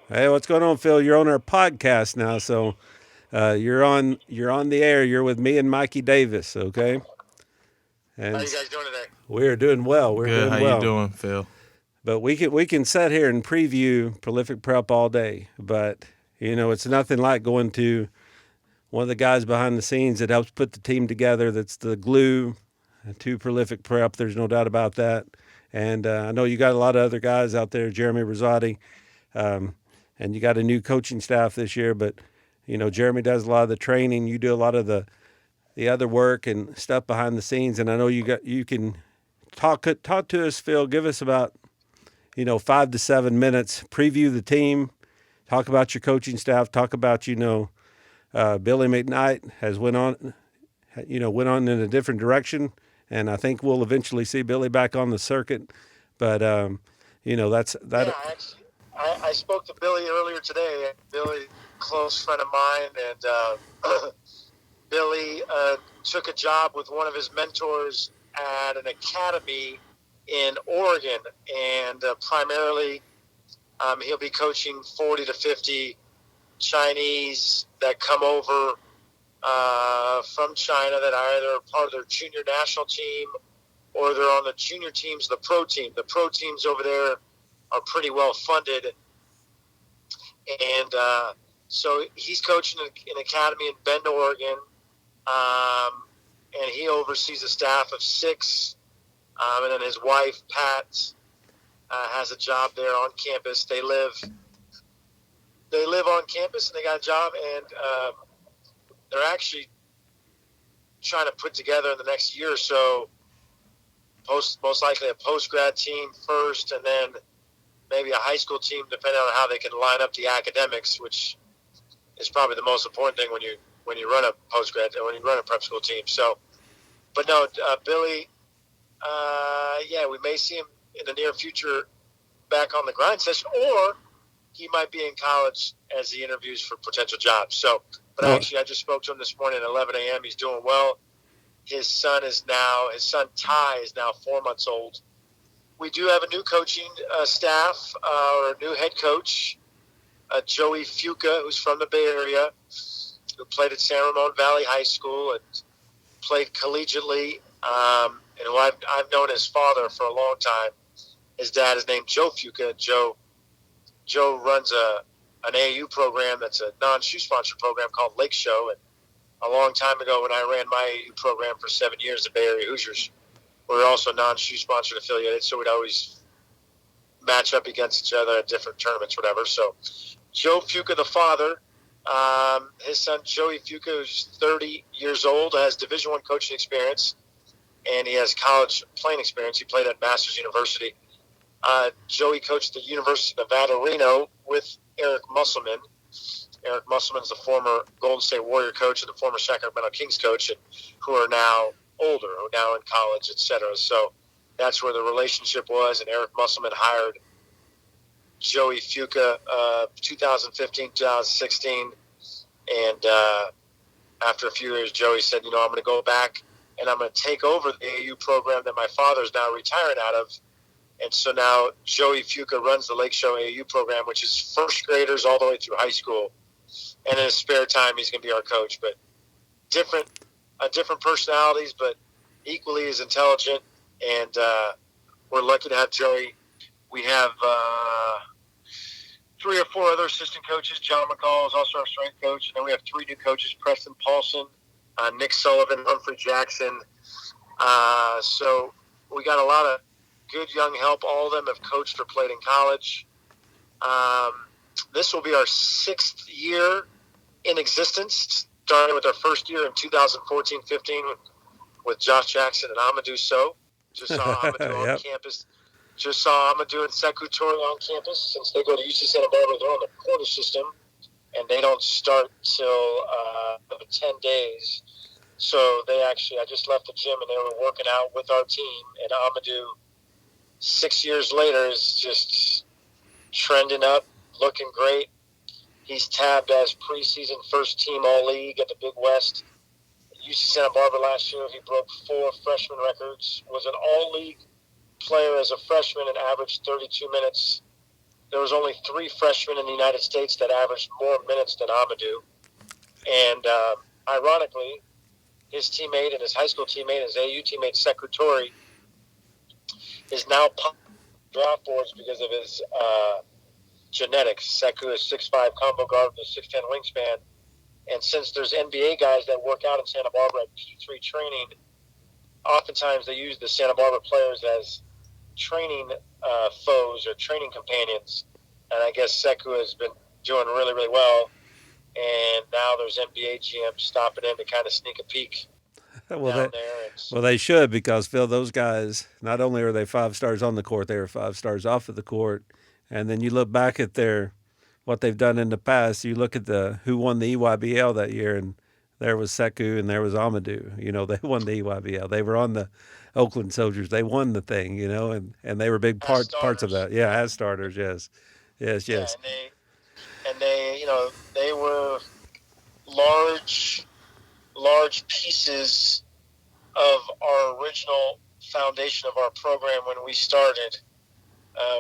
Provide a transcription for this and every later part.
Hey, what's going on, Phil? You're on our podcast now, so you're on the air. You're with me and Mikey Davis, okay? How And you guys doing today? we're doing well. We're Good. doing How you well. doing, Phil? But we can sit here and preview prolific prep all day. But it's nothing like going to one of the guys behind the scenes that helps put the team together. That's the glue to prolific prep. There's no doubt about that. And I know you got a lot of other guys out there, Jeremy Rosati, um, and you got a new coaching staff this year. But Jeremy does a lot of the training. You do a lot of the other work and stuff behind the scenes. And I know you can talk to us, Phil. Give us about 5 to 7 minutes. Preview the team. Talk about your coaching staff. Talk about Billy McKnight has went on in a different direction, and I think we'll eventually see Billy back on the circuit. But that's Yeah, that. I spoke to Billy earlier today. Billy, close friend of mine, and Billy took a job with one of his mentors at an academy in Oregon, and primarily he'll be coaching 40 to 50 Chinese that come over from China that are either part of their junior national team or they're on the junior teams, the pro team. The pro teams over there are pretty well funded, and so he's coaching an academy in Bend, Oregon, and he oversees a staff of six, and then his wife Pat has a job there on campus. They live on campus and they got a job, and they're actually trying to put together in the next year or so most likely a post grad team first, and then maybe a high school team, depending on how they can line up the academics, which is probably the most important thing when you run a post grad or when you run a prep school team. So, but no, Billy, yeah, we may see him in the near future back on the grind session, or he might be in college as he interviews for potential jobs. So, but Oh, actually, I just spoke to him this morning at 11 a.m. He's doing well. His son Ty is now 4 months old. We do have a new coaching staff or a new head coach, Joey Fuca, who's from the Bay Area, who played at San Ramon Valley High School and played collegiately, and who I've known his father for a long time. His dad is named Joe Fuca. Joe runs an AAU program that's a non-shoe sponsor program called Lake Show. And a long time ago, when I ran my AAU program for 7 years, the Bay Area Hoosiers, we were also non-shoe sponsored affiliated, so we'd always match up against each other at different tournaments, whatever. So Joe Fuca, the father, his son Joey Fuca, who's 30 years old, has Division I coaching experience, and he has college playing experience. He played at Masters University. Joey coached the University of Nevada, Reno with Eric Musselman. Eric Musselman is the former Golden State Warrior coach and the former Sacramento Kings coach, and who are now older, who are now in college, etc. So that's where the relationship was, and Eric Musselman hired Joey Fuca 2015, 2016, and after a few years, Joey said, I'm going to go back and I'm going to take over the AAU program that my father's now retiring out of. And so now Joey Fuca runs the Lake Show AAU program, which is first graders all the way through high school. And in his spare time, he's going to be our coach. But different, different personalities, but equally as intelligent. And we're lucky to have Joey. We have three or four other assistant coaches. John McCall is also our strength coach. And then we have three new coaches, Preston Paulson, Nick Sullivan, Humphrey Jackson. So we got a lot of good young help. All of them have coached or played in college. This will be our sixth year in existence, starting with our first year in 2014-15 with Josh Jackson and Amadou Sow. Just saw Amadou on yep. campus. Just saw Amadou and Sekou Toure on campus. Since they go to UC Santa Barbara, they're on the quarter system, and they don't start till 10 days. So I just left the gym, and they were working out with our team, and Amadou, 6 years later, is just trending up, looking great. He's tabbed as preseason first team All League at the Big West. At UC Santa Barbara last year, he broke 4 freshman records, was an All League player as a freshman and averaged 32 minutes there was only 3 freshmen in the United States that averaged more minutes than Amadou. And ironically, his teammate and his high school teammate, his AU teammate, Sekou Touré, is now draft boards because of his genetics. Sekou is 6'5" combo guard with a 6'10" wingspan. And since there's NBA guys that work out in Santa Barbara at P3 training, oftentimes they use the Santa Barbara players as training foes or training companions. And I guess Sekou has been doing really, really well. And now there's NBA GMs stopping in to kind of sneak a peek well, down there. well, they should, because Phil, those guys, not only are they 5 stars on the court, they are 5 stars off of the court. And then you look back at what they've done in the past. You look at who won the EYBL that year, and there was Sekou and there was Amadou. They won the EYBL. They were on the Oakland Soldiers. They won the thing, and they were big parts of that. Yeah, as starters, yes. Yes, yes. Yeah, and they were large pieces of our original foundation of our program when we started,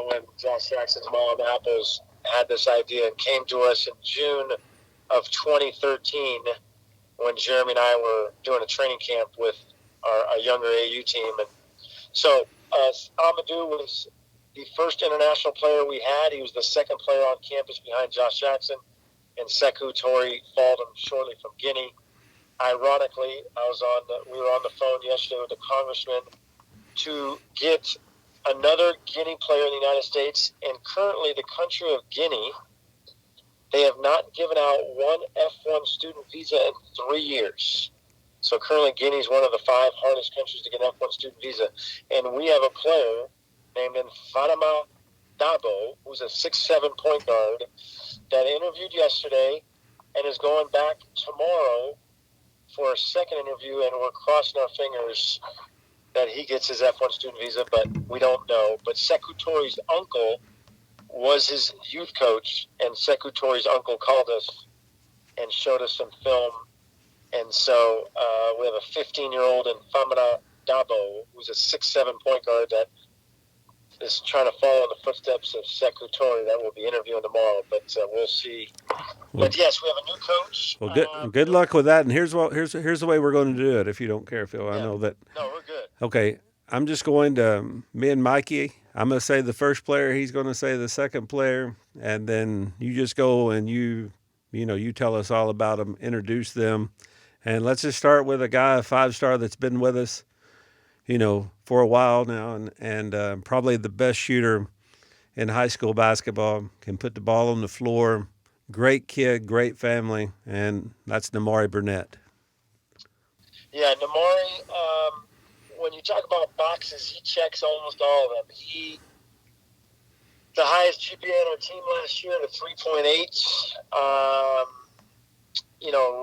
when Josh Jackson's Mom Apples had this idea and came to us in June of 2013 when Jeremy and I were doing a training camp with our younger AU team. And so Amadou was the first international player we had. He was the second player on campus behind Josh Jackson, and Sekou Touré followed him shortly from Guinea. Ironically, we were on the phone yesterday with the congressman to get another Guinea player in the United States, and currently the country of Guinea, they have not given out one F1 student visa in 3 years. So currently Guinea is one of the 5 hardest countries to get an F1 student visa. And we have a player named Nfadama Dabo, who's a 6'7" point guard, that interviewed yesterday and is going back tomorrow for a second interview, and we're crossing our fingers that he gets his F1 student visa, but we don't know. But Sekou Touré's uncle was his youth coach, and Sekou Touré's uncle called us and showed us some film. And so we have a 15-year-old in Famara Dabo, who's a 6'7" point guard that is trying to follow in the footsteps of Sekou Touré that we'll be interviewing tomorrow. But we'll see. But yes, we have a new coach. Well, good luck with that. And here's the way we're going to do it. If you don't care, Phil, yeah. I know that. No, we're good. Okay, I'm just going to me and Mikey. I'm going to say the first player. He's going to say the second player, and then you just go and you tell us all about them, introduce them, and let's just start with a guy, a 5-star that's been with us, for a while now, and probably the best shooter in high school basketball. Can put the ball on the floor. Great kid, great family, and that's Nimari Burnett. Yeah, Nimari, when you talk about boxes, he checks almost all of them. The highest GPA on our team last year at a 3.8.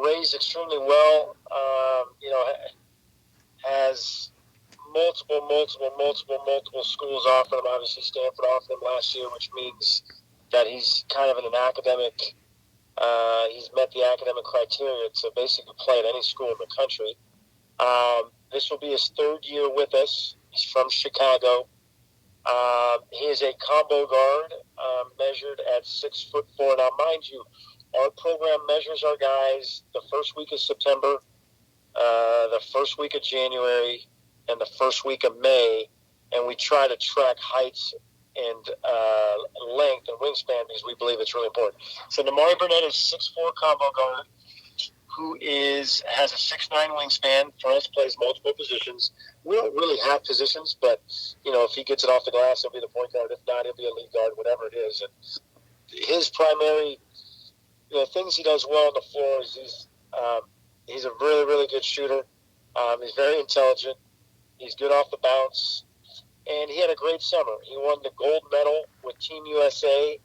Raised extremely well. Has multiple schools offered him. Obviously, Stanford offered him last year, which means that he's kind of in an academic. He's met the academic criteria to basically play at any school in the country. This will be his 3rd year with us. He's from Chicago. He is a combo guard, measured at 6'4". Now, mind you, our program measures our guys the first week of September, the first week of January, and the first week of May, and we try to track heights and length and wingspan because we believe it's really important. So Nimari Burnett is 6'4" combo guard who has a 6'9" wingspan. For us, plays multiple positions. We don't really have positions, but if he gets it off the glass, he'll be the point guard. If not, he'll be a lead guard, whatever it is. And his primary things he does well on the floor is he's a really, really good shooter. He's very intelligent. He's good off the bounce. And he had a great summer. He won the gold medal with Team USA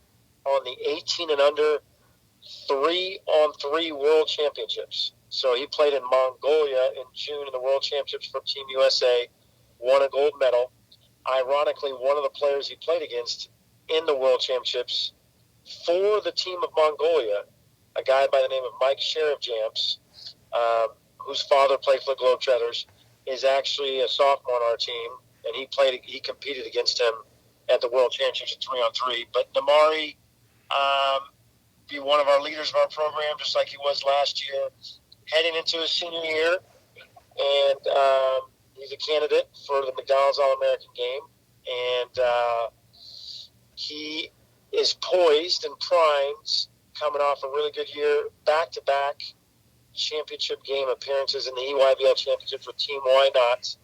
on the 18 and under 3-on-3 World Championships. So he played in Mongolia in June in the World Championships for Team USA, won a gold medal. Ironically, one of the players he played against in the World Championships for the team of Mongolia, a guy by the name of Mike Sheriff-Jamps, whose father played for the Globetrotters, is actually a sophomore on our team, and he competed against him at the World Championships in 3-on-3. But Damari be one of our leaders of our program, just like he was last year, heading into his senior year. And he's a candidate for the McDonald's All-American game. And he is poised and primed, coming off a really good year, back-to-back championship game appearances in the EYBL Championships with Team Why Not.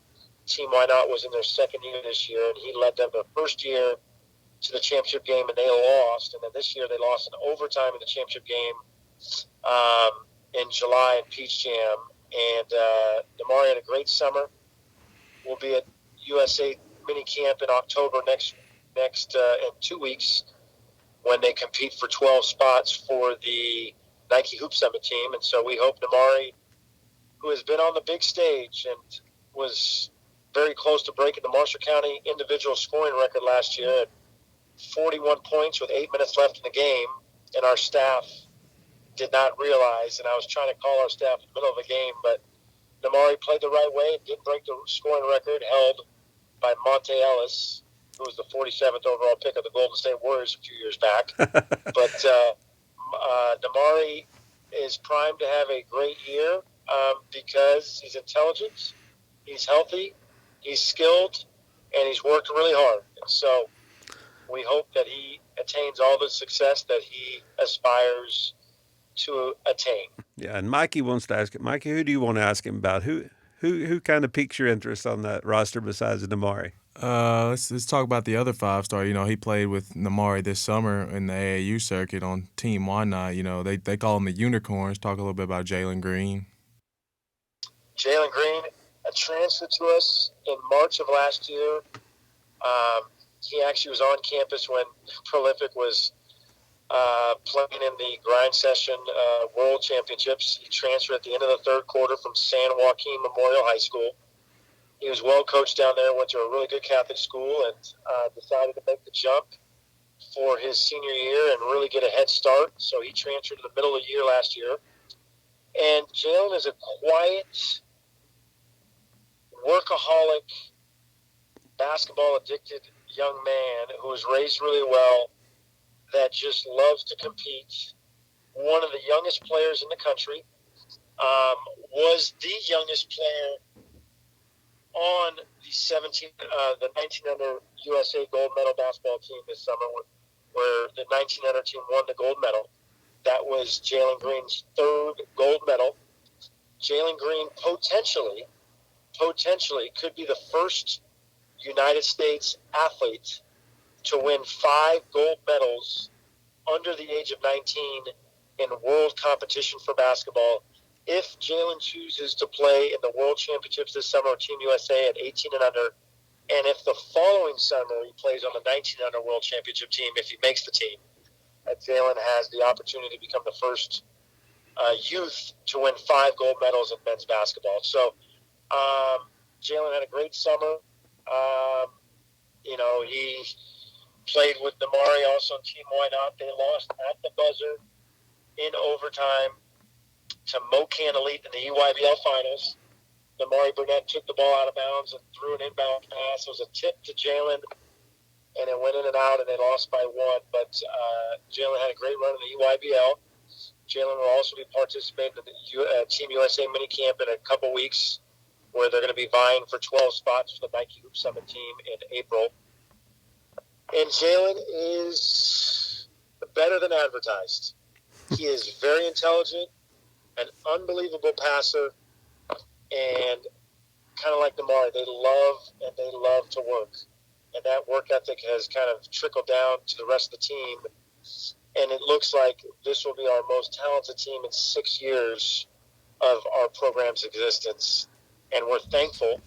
Team Why Not was in their second year this year, and he led them the first year to the championship game, and they lost. And then this year they lost in overtime in the championship game in July in Peach Jam. And Damari had a great summer. We'll be at USA mini camp in October next in 2 weeks when they compete for 12 spots for the Nike Hoop Summit team. And so we hope Damari, who has been on the big stage and was very close to breaking the Marshall County individual scoring record last year at 41 points with 8 minutes left in the game, and our staff did not realize, and I was trying to call our staff in the middle of the game, but Damari played the right way and didn't break the scoring record held by Monte Ellis, who was the 47th overall pick of the Golden State Warriors a few years back. But Damari is primed to have a great year because he's intelligent, he's healthy, he's skilled, and he's worked really hard. And so we hope that he attains all the success that he aspires to attain. Yeah, and Mikey wants to ask it. Mikey, who do you want to ask him about? Who kind of piques your interest on that roster besides Damari? Let's talk about the other 5-star. You know, he played with Damari this summer in the AAU circuit on Team Why Not. You know, they call him the Unicorns. Talk a little bit about Jalen Green. Jalen Green transferred to us in March of last year. He actually was on campus when Prolific was playing in the Grind Session World Championships. He transferred at the end of the third quarter from San Joaquin Memorial High School. He was well coached down there, went to a really good Catholic school, and decided to make the jump for his senior year and really get a head start. So he transferred in the middle of the year last year. And Jalen is a quiet, workaholic, basketball-addicted young man who was raised really well, that just loves to compete. One of the youngest players in the country, was the youngest player on the 19 under USA gold medal basketball team this summer, where the 19 under team won the gold medal. That was Jalen Green's third gold medal. Jalen Green potentially could be the first United States athlete to win 5 gold medals under the age of 19 in world competition for basketball. If Jalen chooses to play in the World Championships this summer with Team USA at 18 and under, and if the following summer he plays on the 19 and under World Championship team, if he makes the team, Jalen has the opportunity to become the first youth to win 5 gold medals in men's basketball. So Jalen had a great summer. He played with Damari also on Team Why Not. They lost at the buzzer in overtime to Mocan Elite in the EYBL Finals. Damari Burnett took the ball out of bounds and threw an inbound pass. It was a tip to Jalen, and it went in and out, and they lost by 1. But Jalen had a great run in the EYBL. Jalen will also be participating in the Team USA minicamp in a couple weeks, where they're going to be vying for 12 spots for the Nike Hoop Summit team in April. And Jalen is better than advertised. He is very intelligent, an unbelievable passer, and kind of like Damari, they love to work. And that work ethic has kind of trickled down to the rest of the team. And it looks like this will be our most talented team in 6 years of our program's existence. And we're thankful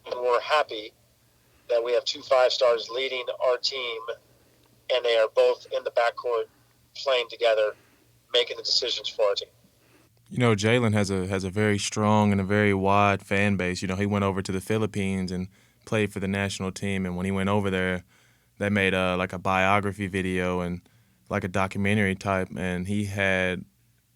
and we're happy that we have 2 5-stars leading our team, and they are both in the backcourt playing together, making the decisions for our team. You know, Jalen has a very strong and a very wide fan base. You know, he went over to the Philippines and played for the national team, and when he went over there, they made like a biography video and like a documentary type, and he had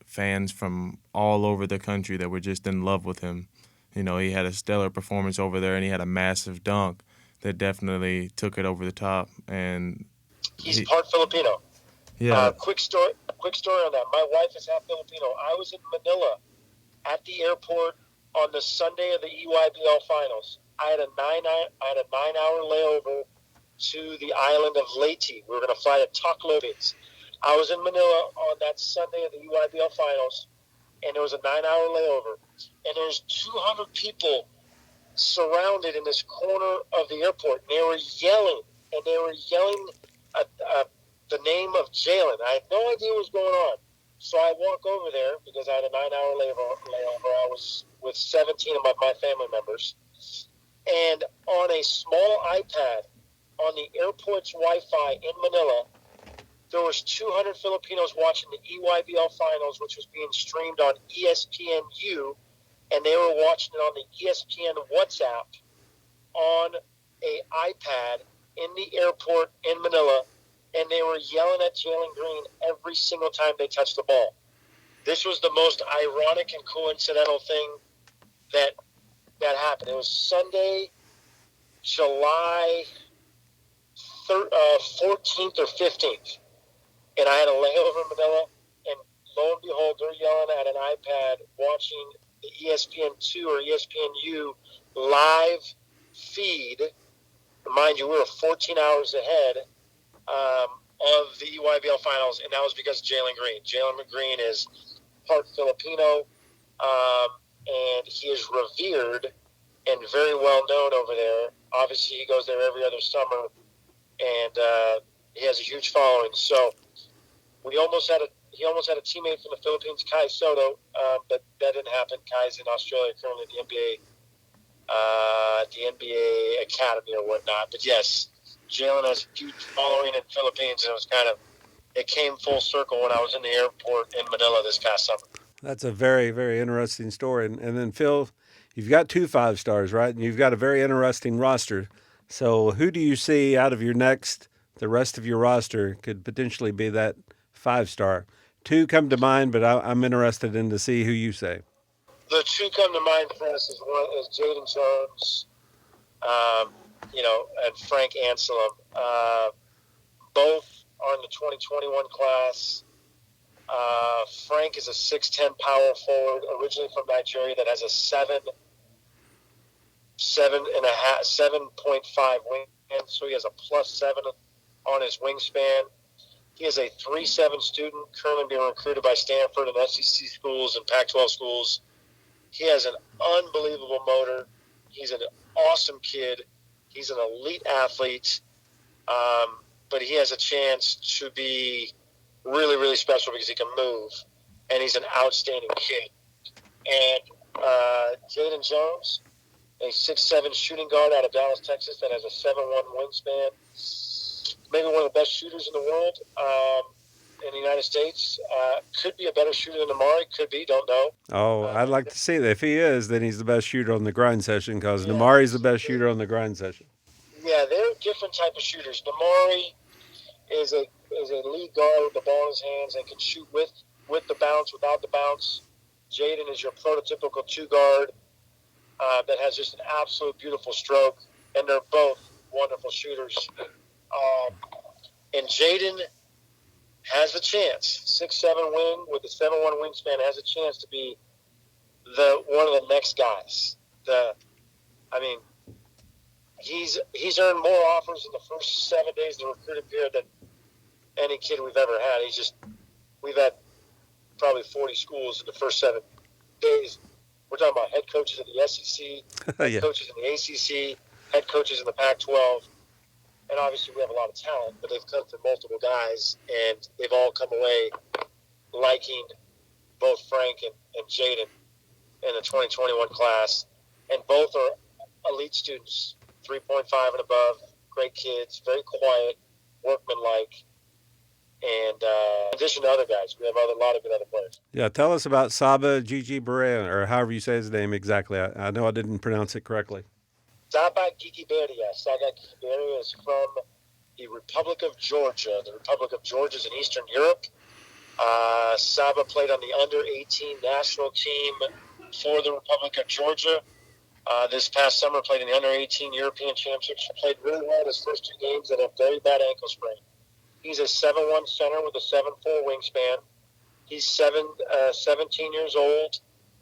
fans from all over the country that were just in love with him. You know, he had a stellar performance over there, and he had a massive dunk that definitely took it over the top. And He's part Filipino. yeah, Quick story on that. My wife is half Filipino. I was in Manila at the airport on the Sunday of the EYBL finals. I had a 9-hour layover to the island of Leyte. We were going to fly to Tacloban. I was in Manila on that Sunday of the EYBL finals, and there was a 9-hour layover. And there's 200 people surrounded in this corner of the airport. And they were yelling the name of Jalen. I had no idea what was going on. So I walk over there because I had a 9-hour layover. I was with 17 of my family members. And on a small iPad on the airport's Wi-Fi in Manila, there was 200 Filipinos watching the EYBL finals, which was being streamed on ESPNU, and they were watching it on the ESPN WhatsApp on a iPad in the airport in Manila, and they were yelling at Jalen Green every single time they touched the ball. This was the most ironic and coincidental thing that happened. It was Sunday, July 14th or 15th, and I had a layover in Manila, and lo and behold, they're yelling at an iPad watching the ESPN2 or ESPNU live feed. Mind you, we were 14 hours ahead of the EYBL finals, and that was because of Jalen Green. Jalen Green is part Filipino, and he is revered and very well known over there. Obviously, he goes there every other summer, and he has a huge following. So he almost had a teammate from the Philippines, Kai Soto, but that didn't happen. Kai's in Australia currently at the NBA Academy or whatnot. But yes, Jalen has a huge following in the Philippines, and it came full circle when I was in the airport in Manila this past summer. That's a very, very interesting story. And then, Phil, you've got 2 5-stars, right? And you've got a very interesting roster. So who do you see out of the rest of your roster could potentially be that 5-star? 2 come to mind, but I'm interested in to see who you say. The 2 come to mind for us is Jaden Jones, and Frank Anselem. Both are in the 2021 class. Frank is a 6'10" power forward, originally from Nigeria, that has a 7.5 wingspan, so he has a +7 on his wingspan. He is a 3.7 student, currently being recruited by Stanford and SEC schools and Pac-12 schools. He has an unbelievable motor. He's an awesome kid. He's an elite athlete, but he has a chance to be really, really special because he can move, and he's an outstanding kid. And Jaden Jones, a 6'7" shooting guard out of Dallas, Texas, that has a 7'1" wingspan. Maybe one of the best shooters in the world in the United States. Could be a better shooter than Namari. Could be, don't know. Oh, I'd like to see that. If he is, then he's the best shooter on the grind session because Namari's the best shooter on the grind session. Yeah, they're different type of shooters. Namari is a lead guard with the ball in his hands and can shoot with the bounce, without the bounce. Jaden is your prototypical 2 guard that has just an absolute beautiful stroke, and they're both wonderful shooters. And Jaden has a chance. 6'7" wing with a 7'1" wingspan has a chance to be one of the next guys. He's earned more offers in the first 7 days of the recruiting period than any kid we've ever had. We've had probably 40 schools in the first 7 days. We're talking about head coaches in the SEC, head coaches in the ACC, head coaches in the Pac-12. And obviously we have a lot of talent, but they've come from multiple guys, and they've all come away liking both Frank and Jaden in the 2021 class. And both are elite students, 3.5 and above, great kids, very quiet, workmanlike. And in addition to other guys, we have a lot of good other players. Yeah, tell us about Saba Gigi Berea, or however you say his name exactly. I know I didn't pronounce it correctly. Saba Gigi Berea. Saba Gigi Berea is from the Republic of Georgia. The Republic of Georgia is in Eastern Europe. Saba played on the under-18 national team for the Republic of Georgia. This past summer, played in the under-18 European Championships. Played really well in his first 2 games and a very bad ankle sprain. He's a 7'1" center with a 7'4" wingspan. He's 17 years old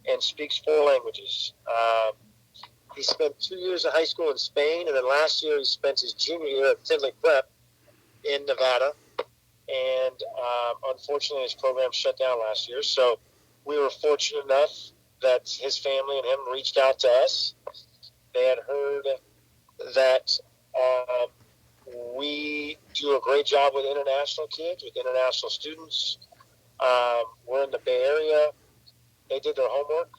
and speaks 4 languages. He spent 2 years of high school in Spain, and then last year he spent his junior year at Findlay Prep in Nevada. And unfortunately, his program shut down last year. So we were fortunate enough that his family and him reached out to us. They had heard that we do a great job with international kids, with international students. We're in the Bay Area. They did their homework.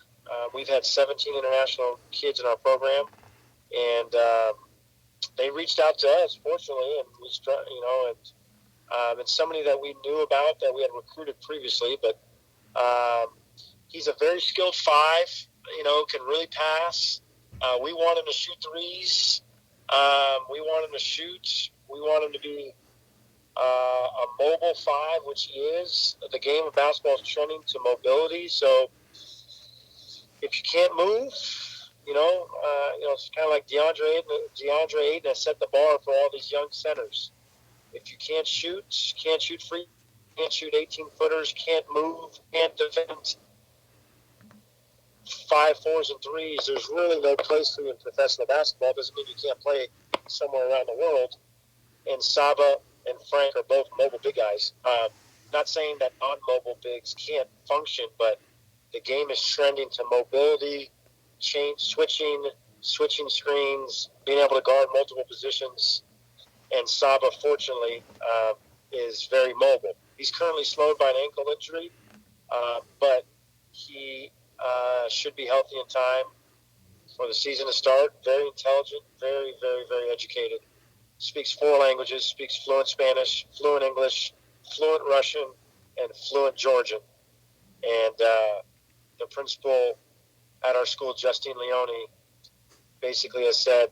We've had 17 international kids in our program, and they reached out to us, fortunately, and we, and somebody that we knew about that we had recruited previously, but he's a very skilled 5. Can really pass. We want him to shoot threes. We want him to shoot. We want him to be a mobile 5, which he is. The game of basketball is trending to mobility. So if you can't move, it's kind of like DeAndre Ayton has set the bar for all these young centers. If you can't shoot free, can't shoot 18-footers, can't move, can't defend 5 4s and 3s, there's really no place for you in professional basketball. Doesn't mean you can't play somewhere around the world. And Saba and Frank are both mobile big guys. Not saying that non-mobile bigs can't function, but the game is trending to mobility, switching screens, being able to guard multiple positions. And Saba, fortunately, is very mobile. He's currently slowed by an ankle injury, but he should be healthy in time for the season to start. Very intelligent, very, very, very educated. Speaks 4 languages, speaks fluent Spanish, fluent English, fluent Russian, and fluent Georgian. And the principal at our school, Justine Leone, basically has said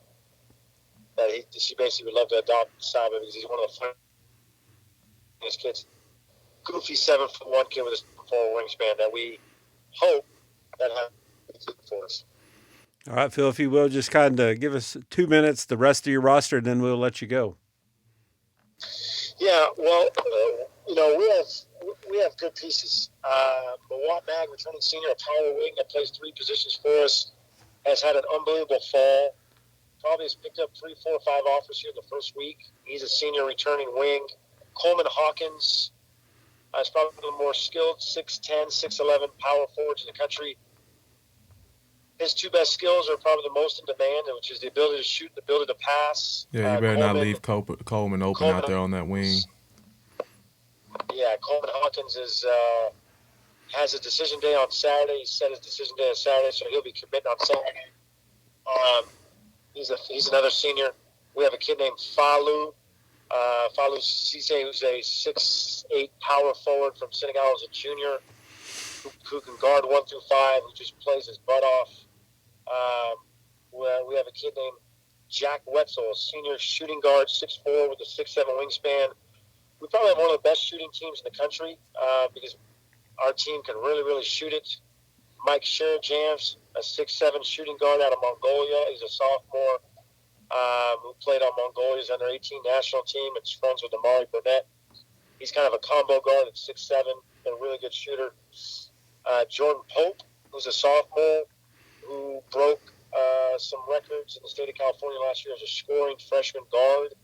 that she basically would love to adopt Saba because he's one of the funniest kids. Goofy 7'1" kid with a 7'4" wingspan that we hope that has for us. All right, Phil, if you will, just kind of give us 2 minutes, the rest of your roster, and then we'll let you go. Yeah, well, we have good pieces. Mawat Mag, returning senior, a power wing that plays 3 positions for us, has had an unbelievable fall. Probably has picked up 3, 4, 5 offers here in the first week. He's a senior returning wing. Coleman Hawkins is probably the more skilled 6'10", 6'11" power forwards in the country. His 2 best skills are probably the most in demand, which is the ability to shoot, the ability to pass. Yeah, you better not leave Coleman open out there on that wing. Yeah, Coleman Hawkins has a decision day on Saturday. He set his decision day on Saturday, so he'll be committing on Saturday. He's another senior. We have a kid named Falu Cisse, who's a 6'8" power forward from Senegal as a junior, who can guard 1 through 5, who just plays his butt off. We have a kid named Jack Wetzel, a senior shooting guard, 6'4", with a 6'7" wingspan. We probably have one of the best shooting teams in the country because our team can really, really shoot it. Mike Sherajams, a 6'7" shooting guard out of Mongolia. He's a sophomore who played on Mongolia's under-18 national team and is friends with Amari Burnett. He's kind of a combo guard at 6'7", a really good shooter. Jordan Pope, who's a sophomore who broke some records in the state of California last year as a scoring freshman guard.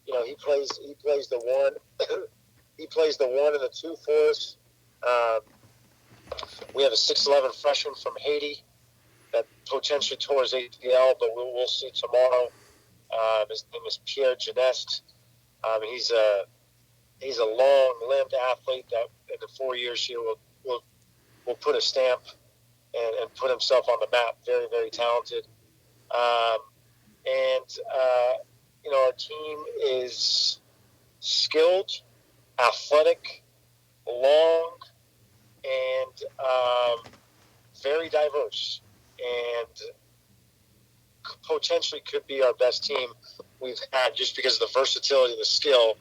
He plays the 1. He plays the 1 and the 2 for us. We have a 6'11" freshman from Haiti that potentially tore his ACL, but we'll see tomorrow. His name is Pierre Geneste. He's a long-limbed athlete that in the 4 years here will put a stamp and put himself on the map. Very, very talented. Our team is skilled, athletic, long, and very diverse, and potentially could be our best team we've had just because of the versatility, the skill,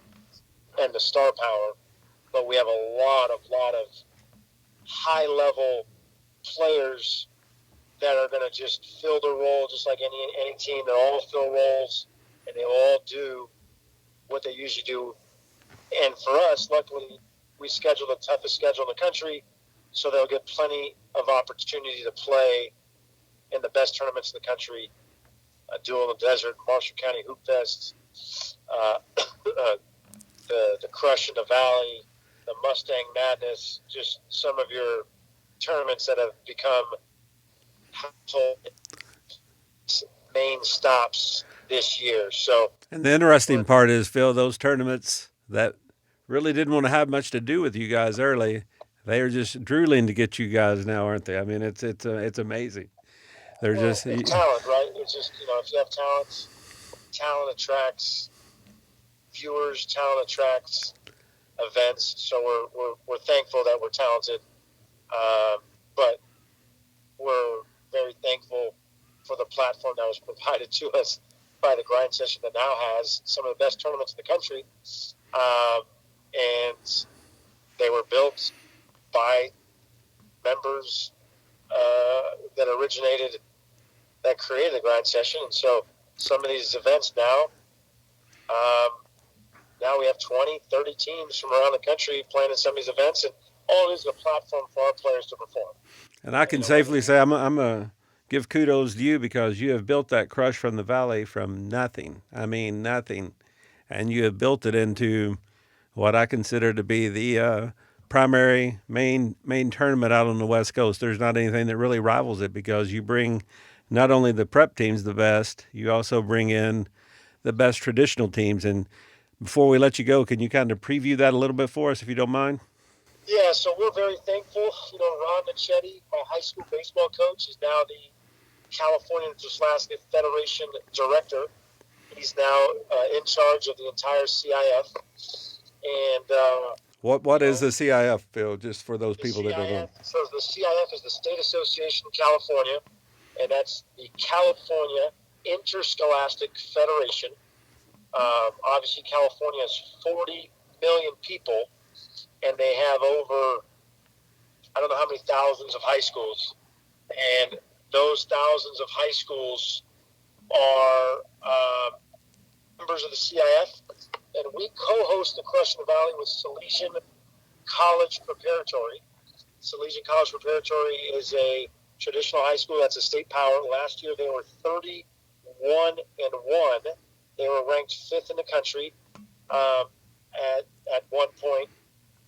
and the star power. But we have a lot of high-level players that are going to just fill their role just like any team. They all fill roles, and they all do what they usually do. And for us, luckily, we schedule the toughest schedule in the country, so they'll get plenty of opportunity to play in the best tournaments in the country. Duel in the Desert, Marshall County Hoop Fest, the Crush in the Valley, the Mustang Madness, just some of your tournaments that have become household main stops this year. So, And the interesting part is, Phil, those tournaments that really didn't want to have much to do with you guys early, they are just drooling to get you guys now, aren't they? I mean, it's amazing. They're just it's talent, right? It's just, if you have talent attracts viewers, talent attracts events. So we're thankful that we're talented, but we're very thankful for the platform that was provided to us by the Grind Session that now has some of the best tournaments in the country. And they were built by members that created the Grind Session. And so some of these events now we have 20, 30 teams from around the country playing in some of these events, and all it is a platform for our players to perform. And I can safely say I'm a give kudos to you because you have built that Crush from the Valley from nothing. I mean, nothing. And you have built it into what I consider to be the primary main tournament out on the West Coast. There's not anything that really rivals it because you bring not only the prep teams the best, you also bring in the best traditional teams. And before we let you go, can you kind of preview that a little bit for us, if you don't mind? Yeah, so we're very thankful. Ron Nichetti, my high school baseball coach, is now the California Interslavic Federation director. He's now in charge of the entire CIF. And what is the CIF, Phil? Just for those people that don't know. So the CIF is the State Association of California, and that's the California Interscholastic Federation. Obviously, California has 40 million people, and they have over, I don't know how many thousands of high schools. And those thousands of high schools are members of the CIF. And we co-host the Crush in the Valley with Salesian College Preparatory. Salesian College Preparatory is a traditional high school that's a state power. Last year they were 31-1. They were ranked 5th in the country at one point,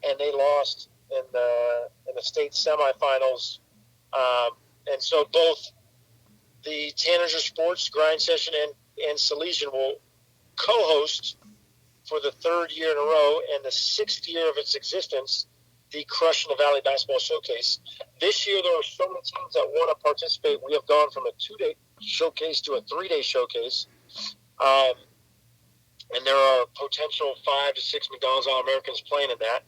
and they lost in the state semifinals. And so both the Tannenzer Sports Grind Session and Salesian will co-host for the 3rd year in a row and the 6th year of its existence, the Crush in the Valley Basketball Showcase. This year there are so many teams that want to participate. We have gone from a 2-day showcase to a 3-day showcase. And there are potential 5 to 6 McDonald's All-Americans playing in that.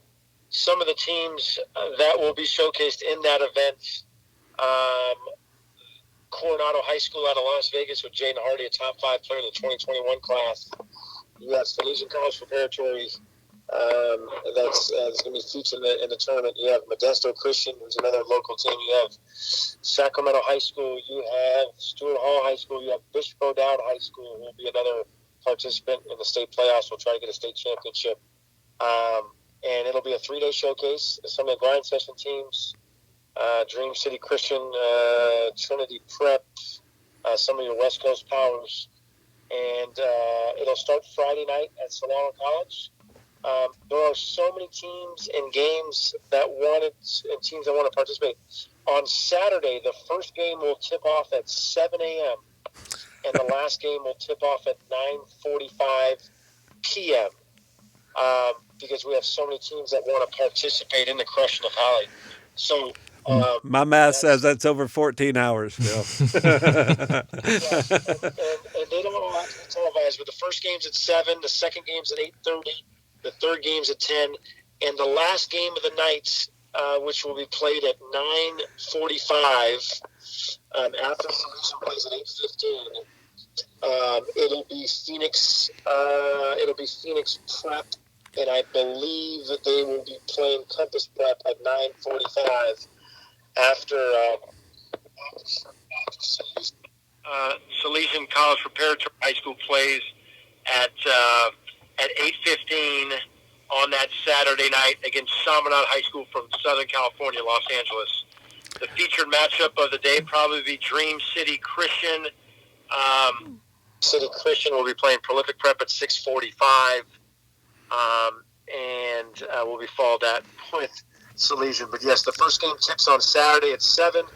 Some of the teams that will be showcased in that event, Coronado High School out of Las Vegas with Jaden Hardy, a top 5 player in the 2021 class. You got Salesian College Preparatory that's going to be featured in the tournament. You have Modesto Christian, who's another local team. You have Sacramento High School. You have Stewart Hall High School. You have Bishop O'Dowd High School, who will be another participant in the state playoffs. We'll try to get a state championship. And it'll be a 3-day showcase. Some of the Grind Session teams, Dream City Christian, Trinity Prep, some of your West Coast powers. And it'll start Friday night at Solano College. There are so many teams and games and teams that want to participate. On Saturday, the first game will tip off at 7 a.m. and the last game will tip off at 9:45 p.m. Because we have so many teams that want to participate in the Crush in the Valley. So my math says that's over 14 hours, Phil. and they don't all have to be televised, but the first game's at 7, the second game's at 8:30, the third game's at 10, and the last game of the night, which will be played at 9:45, after Salesian plays at 8:15. It'll be Phoenix Prep, and I believe that they will be playing Compass Prep at 9:45 after Salesian College Preparatory High School plays at 8:15 on that Saturday night against Chaminade High School from Southern California, Los Angeles. The featured matchup of the day probably be Dream City Christian. City Christian will be playing Prolific Prep at 6:45, and will be followed that with Salesian. But yes, the first game tips on Saturday at 7,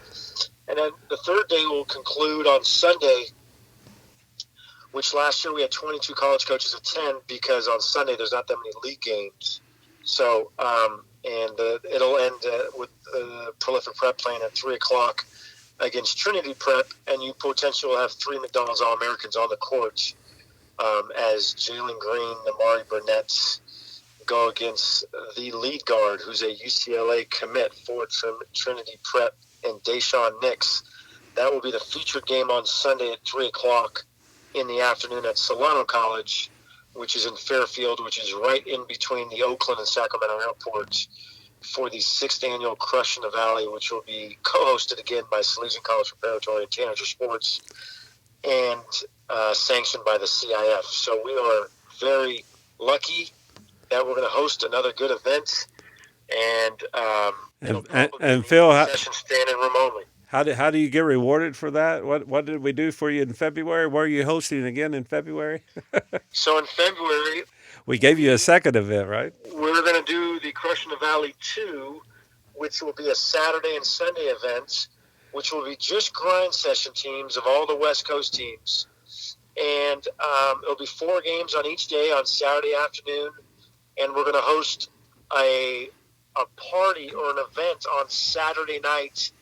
and then the third day will conclude on Sunday, which last year we had 22 college coaches attend because on Sunday there's not that many league games. So, it'll end with Prolific Prep playing at 3 o'clock against Trinity Prep, and you potentially will have 3 McDonald's All-Americans on the court as Jalen Green, Amari Burnett go against the lead guard, who's a UCLA commit for Trinity Prep, and Deshaun Nix. That will be the featured game on Sunday at 3 o'clock in the afternoon at Solano College, which is in Fairfield, which is right in between the Oakland and Sacramento airports, for the 6th annual Crush in the Valley, which will be co-hosted again by Salesian College Preparatory and Tanager Sports, and sanctioned by the CIF. So we are very lucky that we're going to host another good event, and Phil, session standing room only. How do you get rewarded for that? What did we do for you in February? Where are you hosting again in February? So in February, we gave you a second event, right? We're going to do the Crush in the Valley 2, which will be a Saturday and Sunday event, which will be just grind session teams of all the West Coast teams. And it'll be 4 games on each day on Saturday afternoon. And we're going to host a party or an event on Saturday night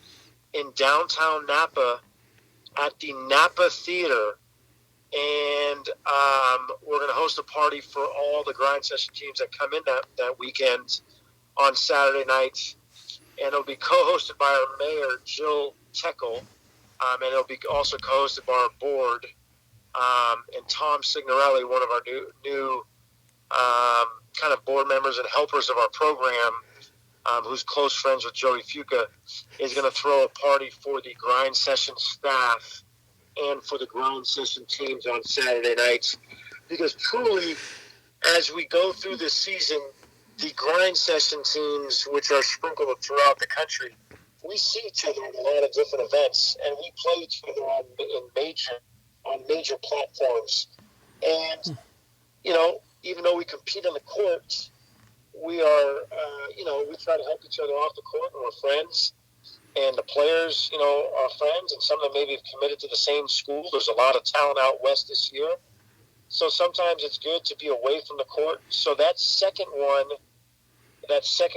in downtown Napa at the Napa Theater. And we're going to host a party for all the grind session teams that come in that weekend on Saturday night. And it'll be co-hosted by our mayor, Jill Teckle. And it'll be also co-hosted by our board. And Tom Signorelli, one of our new kind of board members and helpers of our program, who's close friends with Joey Fuca, is going to throw a party for the grind session staff and for the grind session teams on Saturday nights. Because truly, as we go through this season, the grind session teams, which are sprinkled throughout the country, we see each other in a lot of different events, and we play each other on major platforms. And, even though we compete on the court, we are, we try to help each other off the court, and we're friends. And the players, are friends, and some of them maybe have committed to the same school. There's a lot of talent out west this year. So sometimes it's good to be away from the court. So that second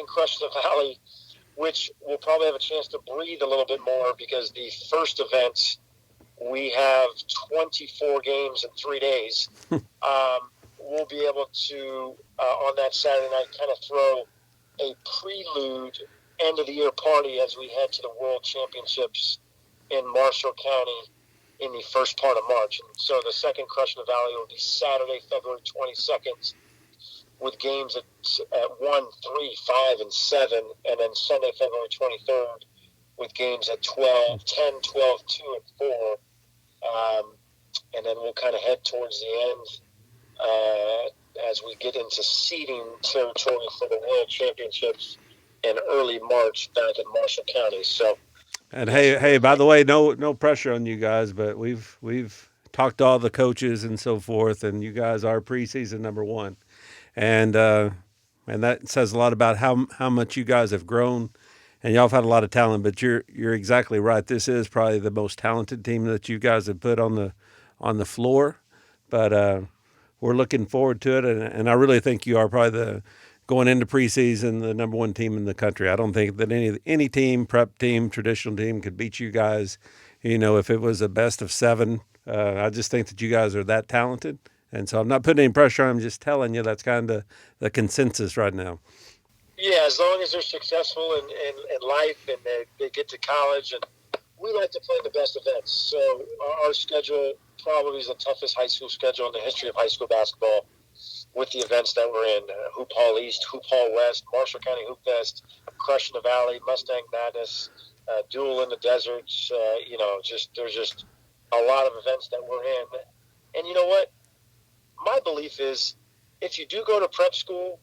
Crush in the Valley, which we'll probably have a chance to breathe a little bit more, because the first event, we have 24 games in 3 days. We'll be able to, on that Saturday night, kind of throw a prelude end-of-the-year party as we head to the World Championships in Marshall County in the first part of March. And so the second Crush in the Valley will be Saturday, February 22nd, with games at 1, 3, 5, and 7, and then Sunday, February 23rd, with games at 12, 10, 12, 2, and 4. And then we'll kind of head towards the end as we get into seeding territory for the World Championships in early March back in Marshall County. So, and hey, by the way, no pressure on you guys, but we've talked to all the coaches and so forth, and you guys are preseason number 1, and that says a lot about how much you guys have grown, and y'all have had a lot of talent. But you're exactly right. This is probably the most talented team that you guys have put on the floor, but we're looking forward to it, and I really think you are probably going into preseason, the number 1 team in the country. I don't think that any team, prep team, traditional team, could beat you guys. If it was a best of 7, I just think that you guys are that talented. And so I'm not putting any pressure on. I'm just telling you that's kind of the consensus right now. Yeah, as long as they're successful in life and they get to college, and we like to play the best events. So our schedule probably is the toughest high school schedule in the history of high school basketball, with the events that we're in: Hoop Hall East, Hoop Hall West, Marshall County Hoop Fest, Crush in the Valley, Mustang Madness, Duel in the Deserts. There's just a lot of events that we're in. And you know what? My belief is if you do go to prep school,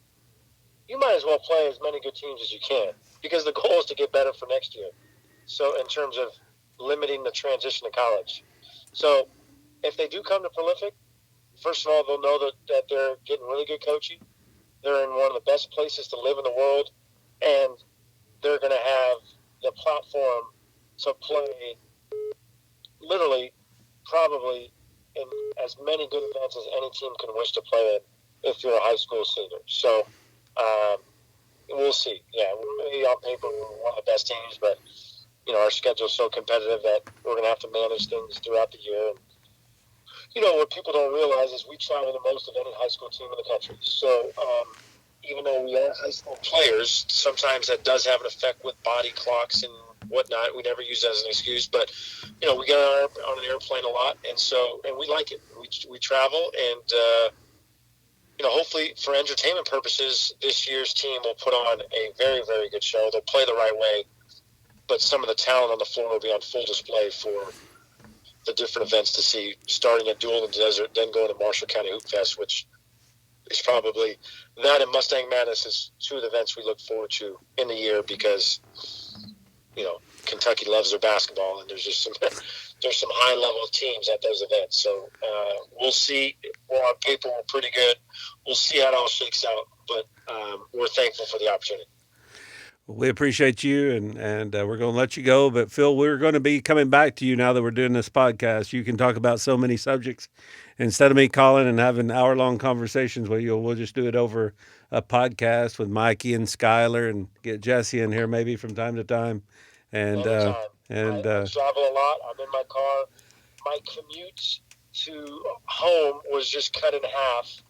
you might as well play as many good teams as you can because the goal is to get better for next year. So in terms of limiting the transition to college. So if they do come to Prolific, first of all, they'll know that they're getting really good coaching. They're in one of the best places to live in the world, and they're going to have the platform to play literally probably in as many good events as any team can wish to play in if you're a high school senior. So we'll see. Yeah, maybe on paper we're one of the best teams, but our schedule is so competitive that we're going to have to manage things throughout the year. And what people don't realize is we travel the most of any high school team in the country. So even though we are high school players, sometimes that does have an effect with body clocks and whatnot. We never use that as an excuse, but we get on an airplane a lot, and we like it. We travel, and hopefully for entertainment purposes, this year's team will put on a very, very good show. They'll play the right way, but some of the talent on the floor will be on full display for the different events to see, starting at Duel in the Desert, then going to Marshall County Hoop Fest, which is probably that and Mustang Madness is two of the events we look forward to in the year because Kentucky loves their basketball, and there's just some high level teams at those events. So we'll see. Well, on paper we're pretty good. We'll see how it all shakes out, but we're thankful for the opportunity. We appreciate you, and we're going to let you go. But, Phil, we're going to be coming back to you now that we're doing this podcast. You can talk about so many subjects. Instead of me calling and having hour-long conversations with you, we'll just do it over a podcast with Mikey and Skylar and get Jesse in here maybe from time to time. And I travel a lot. I'm in my car. My commute to home was just cut in half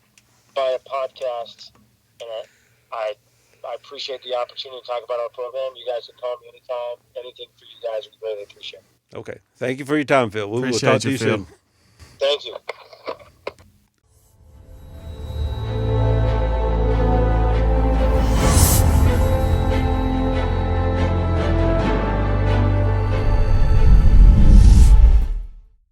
by a podcast, and I appreciate the opportunity to talk about our program. You guys can call me anytime. Anything for you guys, we really appreciate it. Okay. Thank you for your time, Phil. We'll talk to you Phil. soon. Thank you.